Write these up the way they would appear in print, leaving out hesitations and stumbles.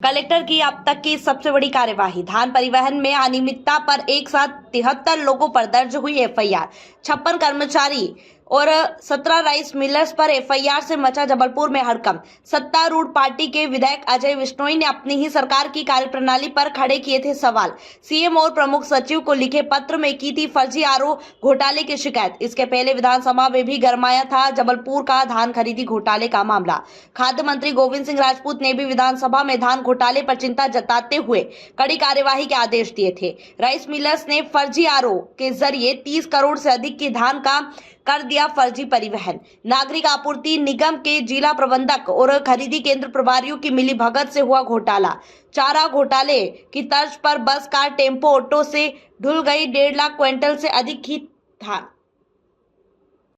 Collector की अब तक की सबसे बड़ी कार्यवाही। धान परिवहन में अनियमितता पर एक साथ 73 लोगों पर दर्ज हुई एफआईआर। 56 कर्मचारी और 17 राइस मिलर्स पर एफआईआर से मचा जबलपुर में हड़कंप। सत्तारूढ़ पार्टी के विधायक अजय बिश्नोई ने अपनी ही सरकार की कार्यप्रणाली पर खड़े किए थे सवाल। सीएम और प्रमुख सचिव को लिखे पत्र में की थी फर्जी आरओ घोटाले की शिकायत। इसके पहले विधानसभा में भी गरमाया था जबलपुर का धान खरीदी घोटाले का मामला। खाद्य मंत्री गोविंद सिंह राजपूत ने भी विधानसभा में धान घोटाले पर चिंता जताते हुए कड़ी कार्यवाही के आदेश दिए थे। राइस मिलर्स ने फर्जी आरओ के जरिए 30 करोड़ से अधिक की धान का कर दिया फर्जी परिवहन। नागरिक आपूर्ति निगम के जिला प्रबंधक और खरीदी केंद्र प्रभारियों की मिली भगत से हुआ घोटाला। चारा घोटाले की तर्ज पर बस कार टेम्पो ऑटो से ढुल गई 1.5 लाख क्विंटल से अधिक की धान।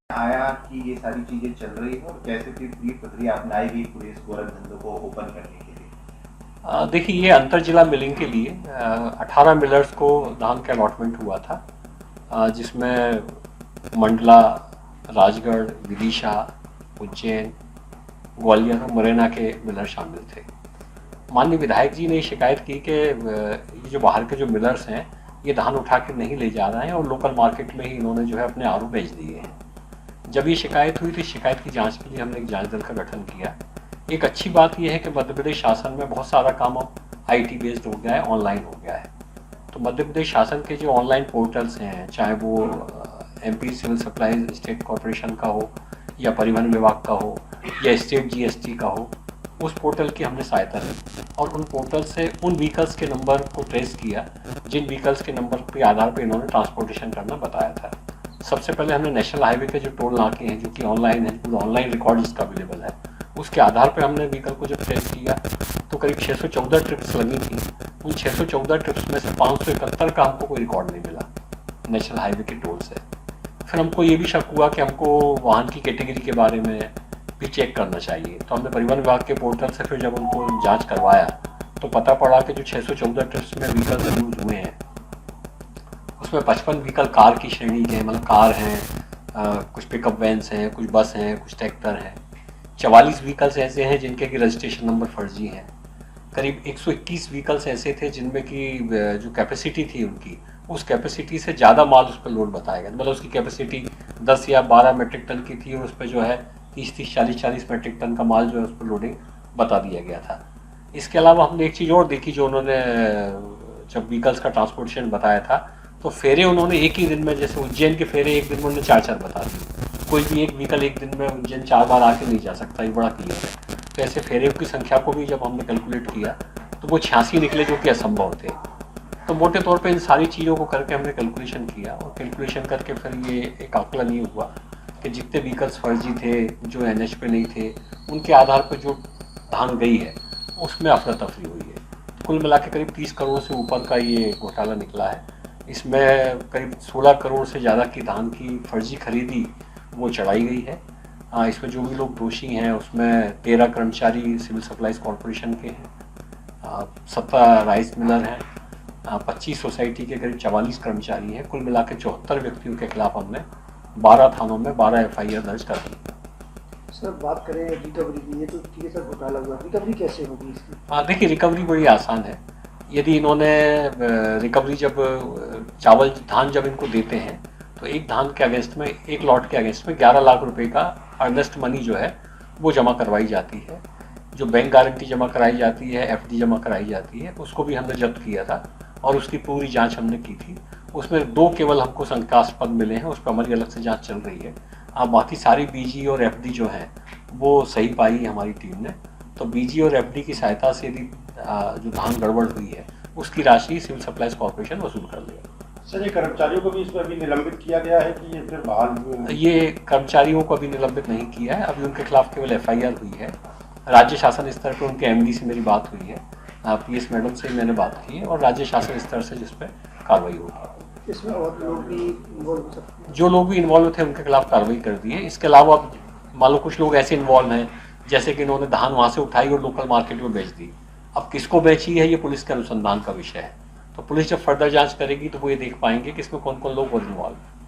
आया कि ये सारी चीजें चल रही है और कैसे फिर ये प्रक्रिया अपनाई गई पूरे इस गोरख धंधे को ओपन करने के लिए? देखिए, ये अंतर जिला मिलिंग के लिए 18 मिलर्स को धान का अलॉटमेंट हुआ था, जिसमें मंडला, राजगढ़, विदिशा, उज्जैन, ग्वालियर और मुरैना के मिलर शामिल थे। माननीय विधायक जी ने शिकायत की कि ये जो बाहर के जो मिलर्स हैं ये धान उठा के नहीं ले जा रहे हैं और लोकल मार्केट में ही इन्होंने जो है अपने आरओ बेच दिए हैं। जब ये शिकायत हुई थी, शिकायत की जांच के लिए हमने एक जांच दल का गठन किया। एक अच्छी बात यह है कि मध्य प्रदेश शासन में बहुत सारा काम अब आईटी बेस्ड हो गया है, ऑनलाइन हो गया है। तो मध्य प्रदेश शासन के जो ऑनलाइन पोर्टल्स हैं, चाहे वो MP civil supplies state corporation का हो या परिवहन विभाग का हो या स्टेट जीएसटी का हो, उस पोर्टल की हमने सहायता ली और उन पोर्टल से उन व्हीकल्स के नंबर को ट्रेस किया जिन व्हीकल्स के नंबर के आधार पर इन्होंने ट्रांसपोर्टेशन करना बताया था। सबसे पहले हमने नेशनल हाईवे के जो टोल नाके हैं, जो कि ऑनलाइन है, पूरा ऑनलाइन रिकॉर्ड इसका अवेलेबल है, उसके आधार पर हमने व्हीकल को जब ट्रेस किया तो करीब 614 ट्रिप्स लगी थी। उन 614 ट्रिप्स में से 571 का हमको कोई रिकॉर्ड नहीं मिला नेशनल हाईवे के टोल से। फिर हमको ये भी शक हुआ कि हमको वाहन की कैटेगरी के बारे में भी चेक करना चाहिए। तो हमने परिवहन विभाग के पोर्टल से फिर जब उनको जांच करवाया तो पता पड़ा कि जो 614 ट्रिप्स में व्हीकल्स यूज हुए हैं उसमें 55 व्हीकल कार की श्रेणी के, मतलब कार हैं, कुछ पिकअप वैन्स हैं, कुछ बस हैं, कुछ ट्रैक्टर हैं। 44 व्हीकल्स ऐसे हैं जिनके की रजिस्ट्रेशन नंबर फर्जी हैं। करीब 121 व्हीकल्स ऐसे थे जिनमें की जो कैपेसिटी थी उनकी, उस कैपेसिटी से ज़्यादा माल उस पर लोड बताया गया। मतलब उसकी कैपेसिटी 10 या 12 मेट्रिक टन की थी और उस पर जो है 30-30, 40-40 मेट्रिक टन का माल जो है उस पर लोडिंग बता दिया गया था। इसके अलावा हमने एक चीज़ और देखी, जो उन्होंने जब व्हीकल्स का ट्रांसपोर्टेशन बताया था तो फेरे उन्होंने एक ही दिन में, जैसे उज्जैन के फेरे एक दिन में उन्होंने 4-4 बता दिए। कोई भी एक व्हीकल एक दिन में उज्जैन 4 बार आके नहीं जा सकता, ये बड़ा क्लियर है। तो ऐसे फेरे की संख्या को भी जब हमने कैलकुलेट किया तो वो 86 निकले, जो कि असंभव थे। तो मोटे तौर पे इन सारी चीज़ों को करके हमने कैलकुलेशन किया और कैलकुलेशन करके फिर ये एक आकलन ये हुआ कि जितने व्हीकल्स फर्जी थे, जो एनएच पे नहीं थे, उनके आधार पर जो धान गई है उसमें अफरा तफरी हुई है। कुल मिला के करीब 30 करोड़ से ऊपर का ये घोटाला निकला है। इसमें करीब 16 करोड़ से ज़्यादा की धान की फर्जी खरीदी वो चढ़ाई गई है। इसमें जो भी लोग दोषी हैं उसमें 13 कर्मचारी सिविल सप्लाईज कॉरपोरेशन के हैं, 17 राइस मिलर हैं, 25 सोसाइटी के करीब 44 कर्मचारी हैं। कुल मिला के 74 व्यक्तियों के खिलाफ हमने 12 थानों में 12 एफआईआर दर्ज कर दी। सर, बात करें रिकवरी की, ये तो ठीक है सर, घोटाला हुआ, रिकवरी कैसे होगी इसकी? देखिए, रिकवरी बड़ी आसान है। यदि इन्होंने रिकवरी जब चावल धान जब इनको देते हैं तो एक धान के अगेंस्ट में, एक लॉट के अगेंस्ट में 11 लाख रुपए का अर्नेस्ट मनी जो है वो जमा करवाई जाती है। जो बैंक गारंटी जमा कराई जाती है, एफडी जमा कराई जाती है, उसको भी हमने जब्त किया था और उसकी पूरी जांच हमने की थी। उसमें 2 केवल हमको शंकास्पद मिले हैं, उस पर हमारी अलग से जांच चल रही है। बाकी सारी बीजी और एफडी जो है वो सही पाई है हमारी टीम ने। तो बीजी और एफडी की सहायता से यदि जो धान गड़बड़ हुई है उसकी राशि सिविल सप्लाईज कॉर्पोरेशन वसूल कर लेगा। सर, ये कर्मचारियों को भी इसमें अभी निलंबित किया गया है कि ये फिर बहाल? ये कर्मचारियों को अभी निलंबित नहीं किया है, अभी उनके खिलाफ केवल एफआईआर हुई है। राज्य शासन स्तर पर उनके एमडी से मेरी बात हुई है, पीएस मैडम से मैंने बात की है और राज्य शासन स्तर से जिस पर कार्रवाई होगी। इसमें और लोग भी इन्वॉल्व हो सकते हैं? जो लोग भी इन्वॉल्व थे उनके खिलाफ कार्रवाई कर दी है। इसके अलावा अब मान लो कुछ लोग ऐसे इन्वॉल्व हैं जैसे कि इन्होंने धान वहाँ से उठाई और लोकल मार्केट में बेच दी। अब किसको बेची है ये पुलिस के अनुसंधान का विषय है। तो पुलिस जब फर्दर जांच करेगी तो वो ये देख पाएंगे कि इसमें कौन कौन लोग इन्वॉल्व हैं।